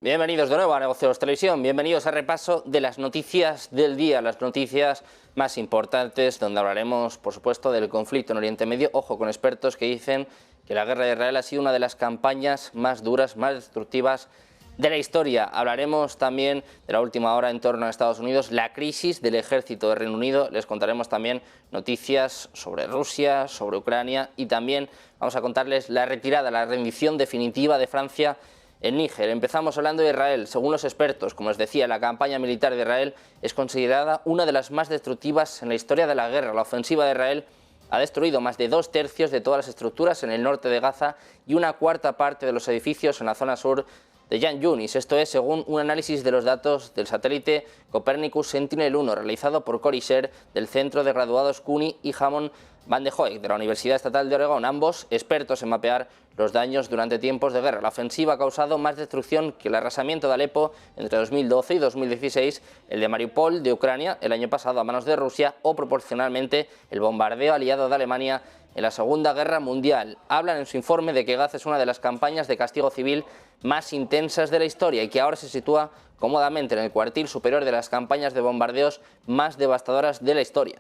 Bienvenidos de nuevo a Negocios Televisión, bienvenidos al repaso de las noticias del día, las noticias más importantes, donde hablaremos, por supuesto, del conflicto en Oriente Medio. Ojo con expertos que dicen que la guerra de Israel ha sido una de las campañas más duras, más destructivas de la historia. Hablaremos también de la última hora en torno a Estados Unidos, la crisis del ejército de Reino Unido. Les contaremos también noticias sobre Rusia, sobre Ucrania y también vamos a contarles la retirada, la rendición definitiva de Francia en Níger. Empezamos hablando de Israel. Según los expertos, como os decía, la campaña militar de Israel es considerada una de las más destructivas en la historia de la guerra. La ofensiva de Israel ha destruido más de 2/3 de todas las estructuras en el norte de Gaza y una cuarta parte de los edificios en la zona sur de Khan Yunis. Esto es según un análisis de los datos del satélite Copernicus Sentinel-1 realizado por Cory Sher del Centro de Graduados CUNY y Hammond Van de Hoek de la Universidad Estatal de Oregón, ambos expertos en mapear los daños durante tiempos de guerra. La ofensiva ha causado más destrucción que el arrasamiento de Alepo entre 2012 y 2016, el de Mariupol de Ucrania el año pasado a manos de Rusia o proporcionalmente el bombardeo aliado de Alemania en la Segunda Guerra Mundial. Hablan en su informe de que Gaza es una de las campañas de castigo civil más intensas de la historia y que ahora se sitúa cómodamente en el cuartil superior de las campañas de bombardeos más devastadoras de la historia.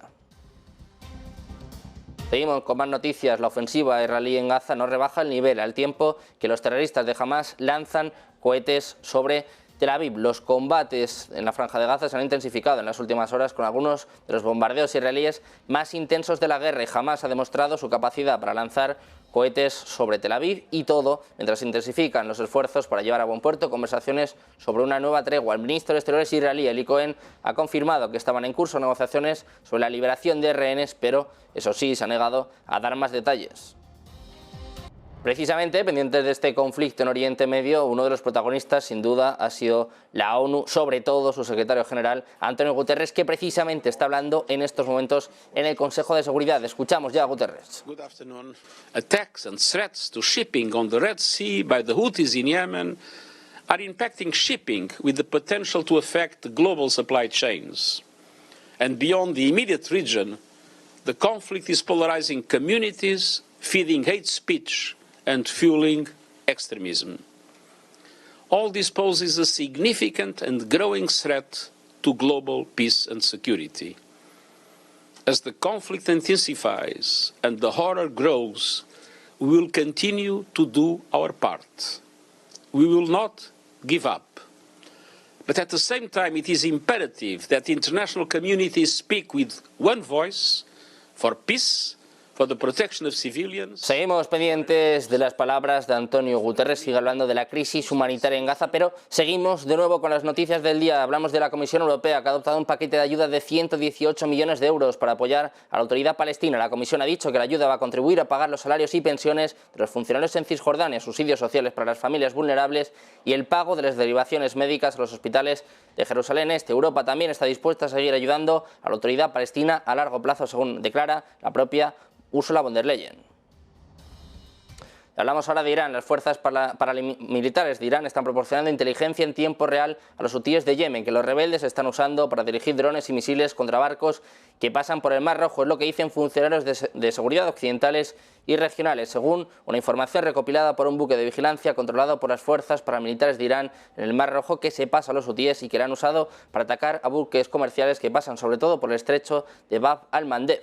Seguimos con más noticias. La ofensiva israelí en Gaza no rebaja el nivel al tiempo que los terroristas de Hamas lanzan cohetes sobre Tel Aviv. Los combates en la franja de Gaza se han intensificado en las últimas horas con algunos de los bombardeos israelíes más intensos de la guerra y Hamas ha demostrado su capacidad para lanzar cohetes sobre Tel Aviv y todo mientras se intensifican los esfuerzos para llevar a buen puerto conversaciones sobre una nueva tregua. El ministro de Exteriores israelí, Eli Cohen, ha confirmado que estaban en curso negociaciones sobre la liberación de rehenes, pero eso sí, se ha negado a dar más detalles. Precisamente, pendientes de este conflicto en Oriente Medio, uno de los protagonistas sin duda ha sido la ONU, sobre todo su secretario general Antonio Guterres, que precisamente está hablando en estos momentos en el Consejo de Seguridad. Escuchamos ya a Guterres. Good afternoon. Attacks and threats to shipping on the Red Sea by the Houthis in Yemen are impacting shipping with the potential to affect global supply chains. And beyond the immediate region, the conflict is polarizing communities, feeding hate speech and fueling extremism. All this poses a significant and growing threat to global peace and security. As the conflict intensifies and the horror grows, we will continue to do our part. We will not give up. But at the same time, it is imperative that the international community speak with one voice for peace, for the protection of civilians. Seguimos pendientes de las palabras de Antonio Guterres, sigue hablando de la crisis humanitaria en Gaza, pero seguimos de nuevo con las noticias del día. Hablamos de la Comisión Europea, que ha adoptado un paquete de ayuda de 118 millones de euros para apoyar a la autoridad palestina. La Comisión ha dicho que la ayuda va a contribuir a pagar los salarios y pensiones de los funcionarios en Cisjordania, subsidios sociales para las familias vulnerables y el pago de las derivaciones médicas a los hospitales de Jerusalén Este. Europa también está dispuesta a seguir ayudando a la autoridad palestina a largo plazo, según declara la propia Ursula von der Leyen. Hablamos ahora de Irán. Las fuerzas paramilitares de Irán están proporcionando inteligencia en tiempo real a los hutíes de Yemen, que los rebeldes están usando para dirigir drones y misiles contra barcos que pasan por el Mar Rojo. Es lo que dicen funcionarios de seguridad occidentales y regionales, según una información recopilada por un buque de vigilancia controlado por las fuerzas paramilitares de Irán en el Mar Rojo, que se pasa a los hutíes y que lo han usado para atacar a buques comerciales que pasan sobre todo por el estrecho de Bab al-Mandeb.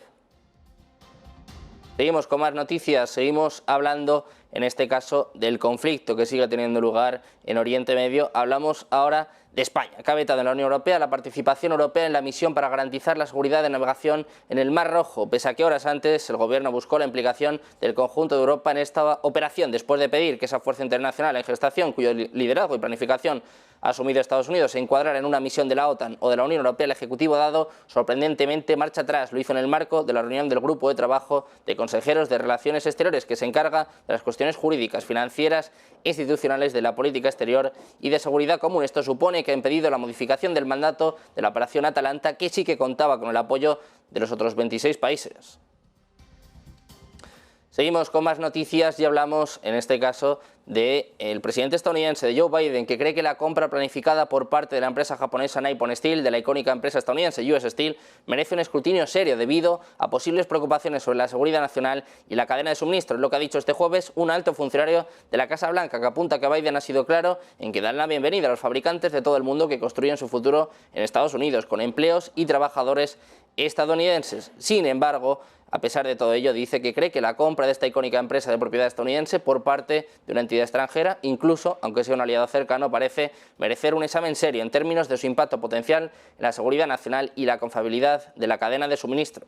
Seguimos con más noticias, seguimos hablando en este caso del conflicto que sigue teniendo lugar en Oriente Medio. Hablamos ahora de España, que ha vetado en la Unión Europea la participación europea en la misión para garantizar la seguridad de navegación en el Mar Rojo, pese a que horas antes el gobierno buscó la implicación del conjunto de Europa en esta operación, después de pedir que esa fuerza internacional en gestación, cuyo liderazgo y planificación ha asumido Estados Unidos, se encuadrara en una misión de la OTAN o de la Unión Europea. El Ejecutivo ha dado sorprendentemente marcha atrás. Lo hizo en el marco de la reunión del Grupo de Trabajo de Consejeros de Relaciones Exteriores, que se encarga de las cuestiones jurídicas, financieras, institucionales de la política exterior y de seguridad común. Esto supone que ha impedido la modificación del mandato de la operación Atalanta, que sí que contaba con el apoyo de los otros 26 países. Seguimos con más noticias y hablamos, en este caso, del presidente estadounidense, de Joe Biden, que cree que la compra planificada por parte de la empresa japonesa Nippon Steel, de la icónica empresa estadounidense US Steel, merece un escrutinio serio debido a posibles preocupaciones sobre la seguridad nacional y la cadena de suministro. Es lo que ha dicho este jueves un alto funcionario de la Casa Blanca, que apunta que Biden ha sido claro en que dan la bienvenida a los fabricantes de todo el mundo que construyen su futuro en Estados Unidos, con empleos y trabajadores estadounidenses. Sin embargo, a pesar de todo ello, dice que cree que la compra de esta icónica empresa de propiedad estadounidense por parte de una entidad extranjera, incluso aunque sea un aliado cercano, parece merecer un examen serio en términos de su impacto potencial en la seguridad nacional y la confiabilidad de la cadena de suministro.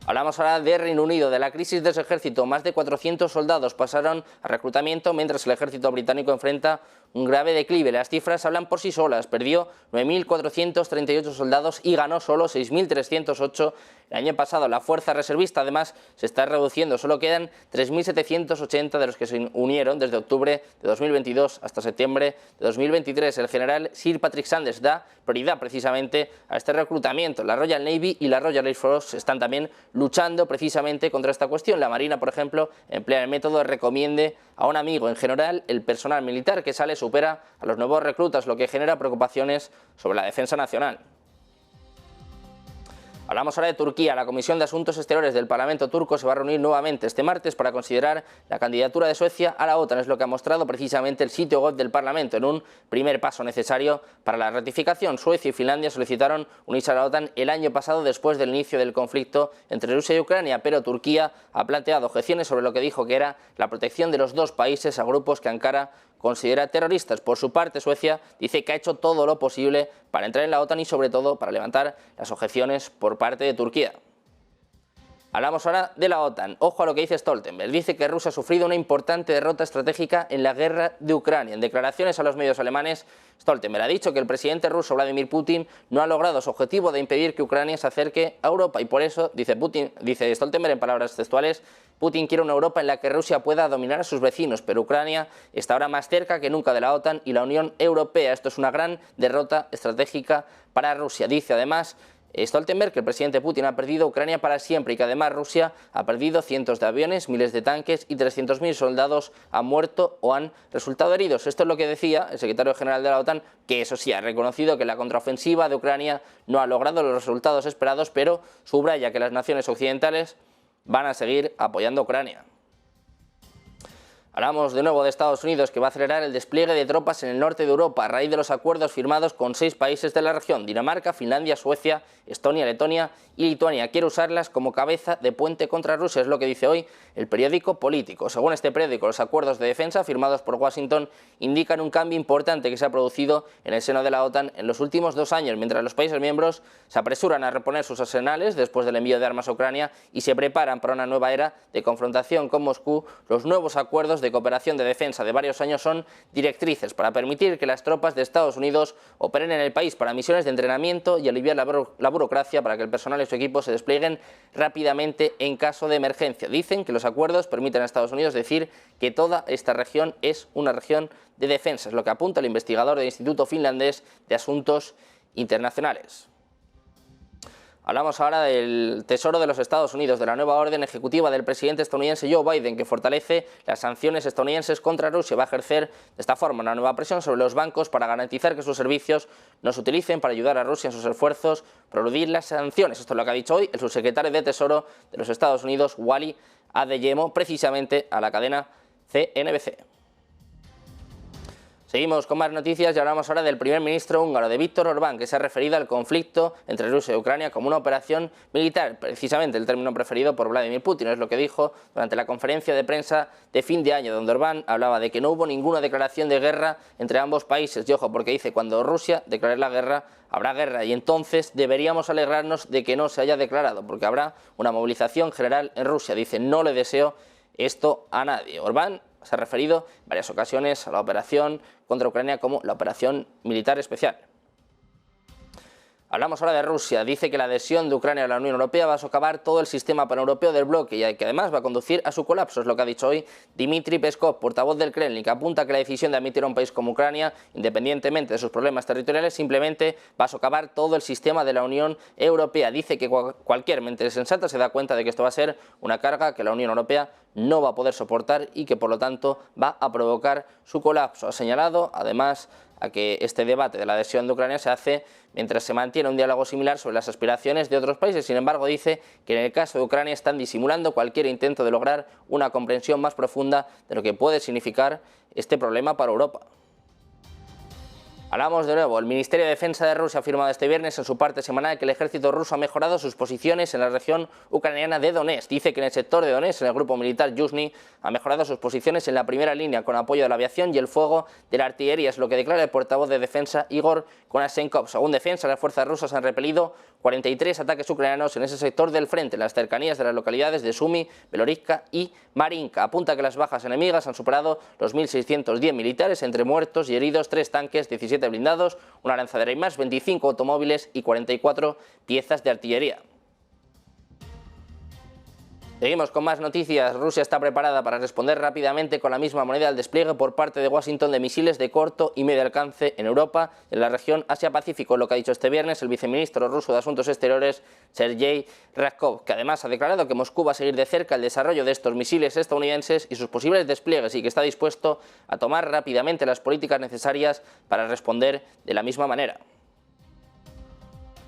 Hablamos ahora de Reino Unido, de la crisis de su ejército. Más de 400 soldados pasaron a reclutamiento mientras el ejército británico enfrenta un grave declive. Las cifras hablan por sí solas. Perdió 9.438 soldados y ganó solo 6.308 el año pasado. La fuerza reservista además se está reduciendo. Solo quedan 3.780 de los que se unieron desde octubre de 2022 hasta septiembre de 2023. El general Sir Patrick Sanders da prioridad precisamente a este reclutamiento. La Royal Navy y la Royal Air Force están también luchando precisamente contra esta cuestión. La Marina, por ejemplo, emplea el método de recomiende a un amigo. En general, el personal militar que sale supera a los nuevos reclutas, lo que genera preocupaciones sobre la defensa nacional. Hablamos ahora de Turquía. La Comisión de Asuntos Exteriores del Parlamento turco se va a reunir nuevamente este martes para considerar la candidatura de Suecia a la OTAN. Es lo que ha mostrado precisamente el sitio web del Parlamento. En un primer paso necesario para la ratificación, Suecia y Finlandia solicitaron unirse a la OTAN el año pasado después del inicio del conflicto entre Rusia y Ucrania, pero Turquía ha planteado objeciones sobre lo que dijo que era la protección de los dos países a grupos que Ankara considera terroristas. Por su parte, Suecia dice que ha hecho todo lo posible para entrar en la OTAN y sobre todo para levantar las objeciones por parte de Turquía. Hablamos ahora de la OTAN. Ojo a lo que dice Stoltenberg. Dice que Rusia ha sufrido una importante derrota estratégica en la guerra de Ucrania. En declaraciones a los medios alemanes, Stoltenberg ha dicho que el presidente ruso Vladimir Putin no ha logrado su objetivo de impedir que Ucrania se acerque a Europa y por eso, dice Stoltenberg en palabras textuales, Putin quiere una Europa en la que Rusia pueda dominar a sus vecinos, pero Ucrania está ahora más cerca que nunca de la OTAN y la Unión Europea. Esto es una gran derrota estratégica para Rusia. Dice además Stoltenberg que el presidente Putin ha perdido Ucrania para siempre y que además Rusia ha perdido cientos de aviones, miles de tanques y 300.000 soldados han muerto o han resultado heridos. Esto es lo que decía el secretario general de la OTAN, que eso sí ha reconocido que la contraofensiva de Ucrania no ha logrado los resultados esperados, pero subraya que las naciones occidentales van a seguir apoyando a Ucrania. Hablamos de nuevo de Estados Unidos, que va a acelerar el despliegue de tropas en el norte de Europa a raíz de los acuerdos firmados con 6 países de la región: Dinamarca, Finlandia, Suecia, Estonia, Letonia y Lituania. Quiere usarlas como cabeza de puente contra Rusia, es lo que dice hoy el periódico Político. Según este periódico, los acuerdos de defensa firmados por Washington indican un cambio importante que se ha producido en el seno de la OTAN en los últimos 2 años, mientras los países miembros se apresuran a reponer sus arsenales después del envío de armas a Ucrania y se preparan para una nueva era de confrontación con Moscú. Los nuevos acuerdos de cooperación de defensa de varios años son directrices para permitir que las tropas de Estados Unidos operen en el país para misiones de entrenamiento y aliviar la burocracia para que el personal y su equipo se desplieguen rápidamente en caso de emergencia. Dicen que los acuerdos permiten a Estados Unidos decir que toda esta región es una región de defensa, es lo que apunta el investigador del Instituto Finlandés de Asuntos Internacionales. Hablamos ahora del Tesoro de los Estados Unidos, de la nueva orden ejecutiva del presidente estadounidense Joe Biden, que fortalece las sanciones estadounidenses contra Rusia. Va a ejercer de esta forma una nueva presión sobre los bancos para garantizar que sus servicios no se utilicen para ayudar a Rusia en sus esfuerzos por eludir las sanciones. Esto es lo que ha dicho hoy el subsecretario de Tesoro de los Estados Unidos, Wally Adeyemo, precisamente a la cadena CNBC. Seguimos con más noticias y hablamos ahora del primer ministro húngaro, de Viktor Orbán, que se ha referido al conflicto entre Rusia y Ucrania como una operación militar, precisamente el término preferido por Vladimir Putin. Es lo que dijo durante la conferencia de prensa de fin de año, donde Orbán hablaba de que no hubo ninguna declaración de guerra entre ambos países. Y ojo, porque dice, cuando Rusia declare la guerra, habrá guerra y entonces deberíamos alegrarnos de que no se haya declarado, porque habrá una movilización general en Rusia. Dice, no le deseo esto a nadie. Orbán se ha referido en varias ocasiones a la operación contra Ucrania como la operación militar especial. Hablamos ahora de Rusia. Dice que la adhesión de Ucrania a la Unión Europea va a socavar todo el sistema paneuropeo del bloque y que además va a conducir a su colapso. Es lo que ha dicho hoy Dmitry Peskov, portavoz del Kremlin, que apunta que la decisión de admitir a un país como Ucrania, independientemente de sus problemas territoriales, simplemente va a socavar todo el sistema de la Unión Europea. Dice que cualquier mente sensata se da cuenta de que esto va a ser una carga que la Unión Europea no va a poder soportar y que por lo tanto va a provocar su colapso. Ha señalado además a que este debate de la adhesión de Ucrania se hace mientras se mantiene un diálogo similar sobre las aspiraciones de otros países. Sin embargo, dice que en el caso de Ucrania están disimulando cualquier intento de lograr una comprensión más profunda de lo que puede significar este problema para Europa. Hablamos de nuevo. El Ministerio de Defensa de Rusia ha afirmado este viernes en su parte semanal que el ejército ruso ha mejorado sus posiciones en la región ucraniana de Donetsk. Dice que en el sector de Donetsk, en el grupo militar Yuzhny, ha mejorado sus posiciones en la primera línea con apoyo de la aviación y el fuego de la artillería, es lo que declara el portavoz de defensa Igor Konashenkov. Según defensa, las fuerzas rusas han repelido 43 ataques ucranianos en ese sector del frente, en las cercanías de las localidades de Sumy, Belorivka y Marinka. Apunta que las bajas enemigas han superado los 1.610 militares, entre muertos y heridos, 3 tanques, 17 blindados, una lanzadera y más, 25 automóviles y 44 piezas de artillería. Seguimos con más noticias. Rusia está preparada para responder rápidamente con la misma moneda al despliegue por parte de Washington de misiles de corto y medio alcance en Europa, en la región Asia-Pacífico, lo que ha dicho este viernes el viceministro ruso de Asuntos Exteriores, Sergei Ryabkov, que además ha declarado que Moscú va a seguir de cerca el desarrollo de estos misiles estadounidenses y sus posibles despliegues y que está dispuesto a tomar rápidamente las políticas necesarias para responder de la misma manera.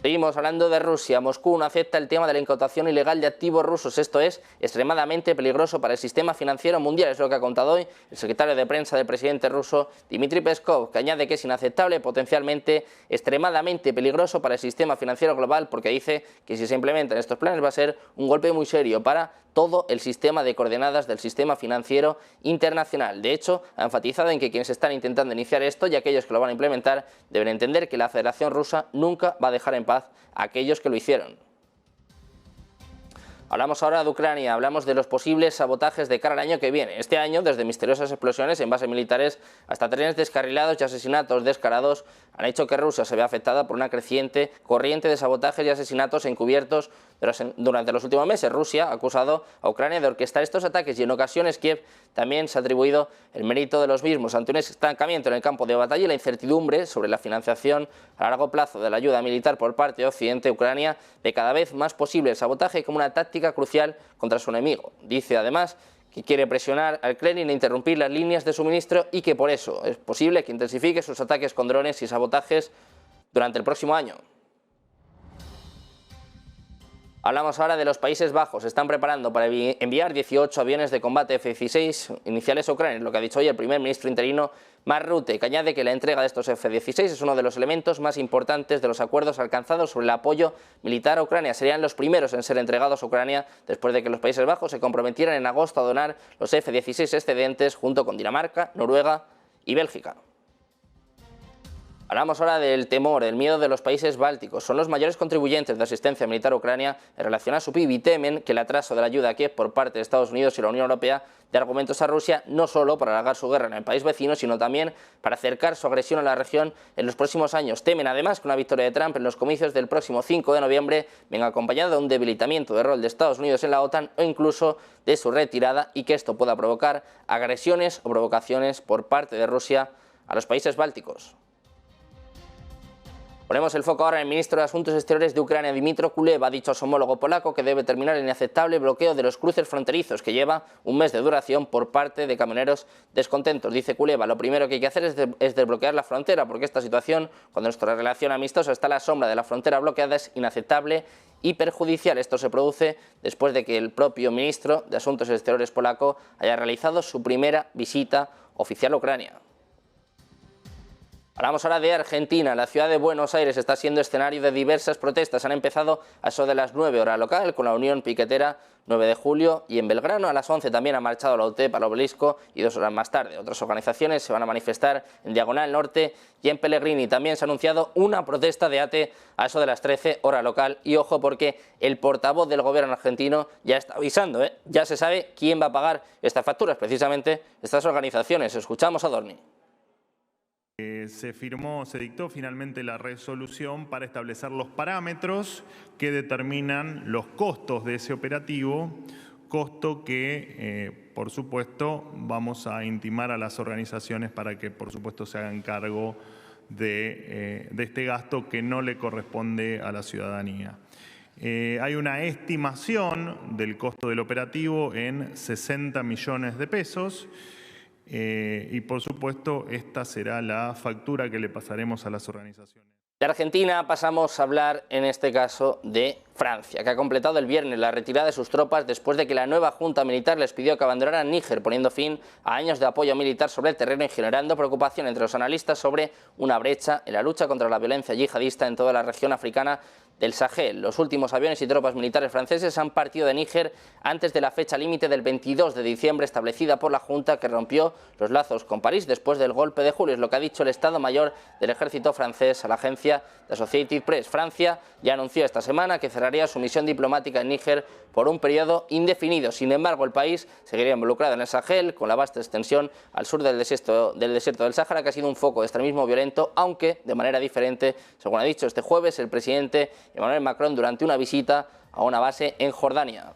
Seguimos hablando de Rusia. Moscú no acepta el tema de la incautación ilegal de activos rusos. Esto es extremadamente peligroso para el sistema financiero mundial, es lo que ha contado hoy el secretario de prensa del presidente ruso, Dmitry Peskov, que añade que es inaceptable, potencialmente extremadamente peligroso para el sistema financiero global, porque dice que si se implementan estos planes va a ser un golpe muy serio para todo el sistema de coordenadas del sistema financiero internacional. De hecho, ha enfatizado en que quienes están intentando iniciar esto y aquellos que lo van a implementar deben entender que la Federación Rusa nunca va a dejar en paz a aquellos que lo hicieron. Hablamos ahora de Ucrania, hablamos de los posibles sabotajes de cara al año que viene. Este año, desde misteriosas explosiones en bases militares hasta trenes descarrilados y asesinatos descarados, han hecho que Rusia se vea afectada por una creciente corriente de sabotajes y asesinatos encubiertos durante los últimos meses. Rusia ha acusado a Ucrania de orquestar estos ataques y en ocasiones Kiev también se ha atribuido el mérito de los mismos. Ante un estancamiento en el campo de batalla y la incertidumbre sobre la financiación a largo plazo de la ayuda militar por parte de Occidente, Ucrania ve cada vez más posible el sabotaje como una táctica crucial contra su enemigo. Dice además que quiere presionar al Kremlin e interrumpir las líneas de suministro y que por eso es posible que intensifique sus ataques con drones y sabotajes durante el próximo año. Hablamos ahora de los Países Bajos. Se están preparando para enviar 18 aviones de combate F-16 iniciales a Ucrania, lo que ha dicho hoy el primer ministro interino Mark Rutte, que añade que la entrega de estos F-16 es uno de los elementos más importantes de los acuerdos alcanzados sobre el apoyo militar a Ucrania. Serían los primeros en ser entregados a Ucrania después de que los Países Bajos se comprometieran en agosto a donar los F-16 excedentes junto con Dinamarca, Noruega y Bélgica. Hablamos ahora del temor, el miedo de los países bálticos. Son los mayores contribuyentes de asistencia militar a Ucrania en relación a su PIB y temen que el atraso de la ayuda a Kiev por parte de Estados Unidos y la Unión Europea dé argumentos a Rusia no solo para alargar su guerra en el país vecino, sino también para acercar su agresión a la región en los próximos años. Temen además que una victoria de Trump en los comicios del próximo 5 de noviembre venga acompañada de un debilitamiento del rol de Estados Unidos en la OTAN o incluso de su retirada y que esto pueda provocar agresiones o provocaciones por parte de Rusia a los países bálticos. Ponemos el foco ahora en el ministro de Asuntos Exteriores de Ucrania, Dmytro Kuleba. Ha dicho a su homólogo polaco que debe terminar el inaceptable bloqueo de los cruces fronterizos que lleva un mes de duración por parte de camioneros descontentos. Dice Kuleba, lo primero que hay que hacer es desbloquear la frontera, porque esta situación, cuando nuestra relación amistosa está a la sombra de la frontera bloqueada, es inaceptable y perjudicial. Esto se produce después de que el propio ministro de Asuntos Exteriores polaco haya realizado su primera visita oficial a Ucrania. Hablamos ahora de Argentina. La ciudad de Buenos Aires está siendo escenario de diversas protestas. Han empezado a eso de las 9 hora local con la Unión Piquetera 9 de julio y en Belgrano a las 11 también ha marchado la UTEP al Obelisco y 2 horas más tarde. Otras organizaciones se van a manifestar en Diagonal Norte y en Pellegrini. También se ha anunciado una protesta de ATE a eso de las 13 hora local y ojo porque el portavoz del gobierno argentino ya está avisando, ya se sabe quién va a pagar estas facturas, precisamente estas organizaciones. Escuchamos a Dorni. Se dictó finalmente la resolución para establecer los parámetros que determinan los costos de ese operativo, costo que, por supuesto, vamos a intimar a las organizaciones para que, por supuesto, se hagan cargo de este gasto que no le corresponde a la ciudadanía. Hay una estimación del costo del operativo en 60 millones de pesos. Y por supuesto esta será la factura que le pasaremos a las organizaciones. De Argentina pasamos a hablar en este caso de Francia, que ha completado el viernes la retirada de sus tropas después de que la nueva junta militar les pidió que abandonaran Níger, poniendo fin a años de apoyo militar sobre el terreno y generando preocupación entre los analistas sobre una brecha en la lucha contra la violencia yihadista en toda la región africana del Sahel. Los últimos aviones y tropas militares franceses han partido de Níger antes de la fecha límite del 22 de diciembre establecida por la Junta, que rompió los lazos con París después del golpe de julio. Es lo que ha dicho el Estado Mayor del Ejército francés a la agencia de Associated Press. Francia ya anunció esta semana que cerraría su misión diplomática en Níger por un periodo indefinido. Sin embargo, el país seguiría involucrado en el Sahel, con la vasta extensión al sur del desierto del Sáhara, que ha sido un foco de extremismo violento, aunque de manera diferente, según ha dicho este jueves el presidente Emmanuel Macron durante una visita a una base en Jordania.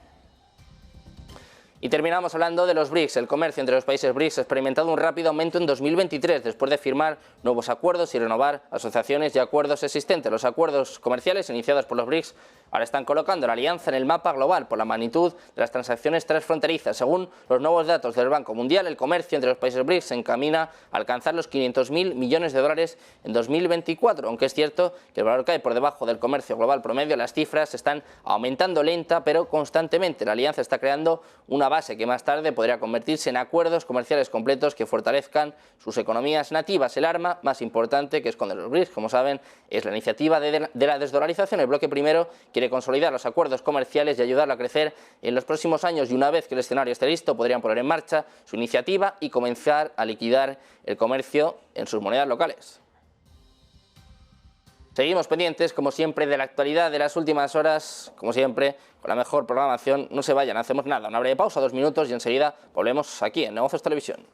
Y terminamos hablando de los BRICS. El comercio entre los países BRICS ha experimentado un rápido aumento en 2023 después de firmar nuevos acuerdos y renovar asociaciones y acuerdos existentes. Los acuerdos comerciales iniciados por los BRICS ahora están colocando la alianza en el mapa global por la magnitud de las transacciones transfronterizas. Según los nuevos datos del Banco Mundial, el comercio entre los países BRICS se encamina a alcanzar los 500.000 millones de dólares en 2024, aunque es cierto que el valor cae por debajo del comercio global promedio. Las cifras están aumentando lenta pero constantemente. La alianza está creando una base que más tarde podría convertirse en acuerdos comerciales completos que fortalezcan sus economías nativas. El arma más importante que esconden los BRICS, como saben, es la iniciativa de la desdolarización. El bloque primero quiere consolidar los acuerdos comerciales y ayudarlo a crecer en los próximos años, y una vez que el escenario esté listo podrían poner en marcha su iniciativa y comenzar a liquidar el comercio en sus monedas locales. Seguimos pendientes, como siempre, de la actualidad de las últimas horas, como siempre, con la mejor programación. No se vayan, hacemos nada, una breve pausa, 2 minutos y enseguida volvemos aquí en Negocios Televisión.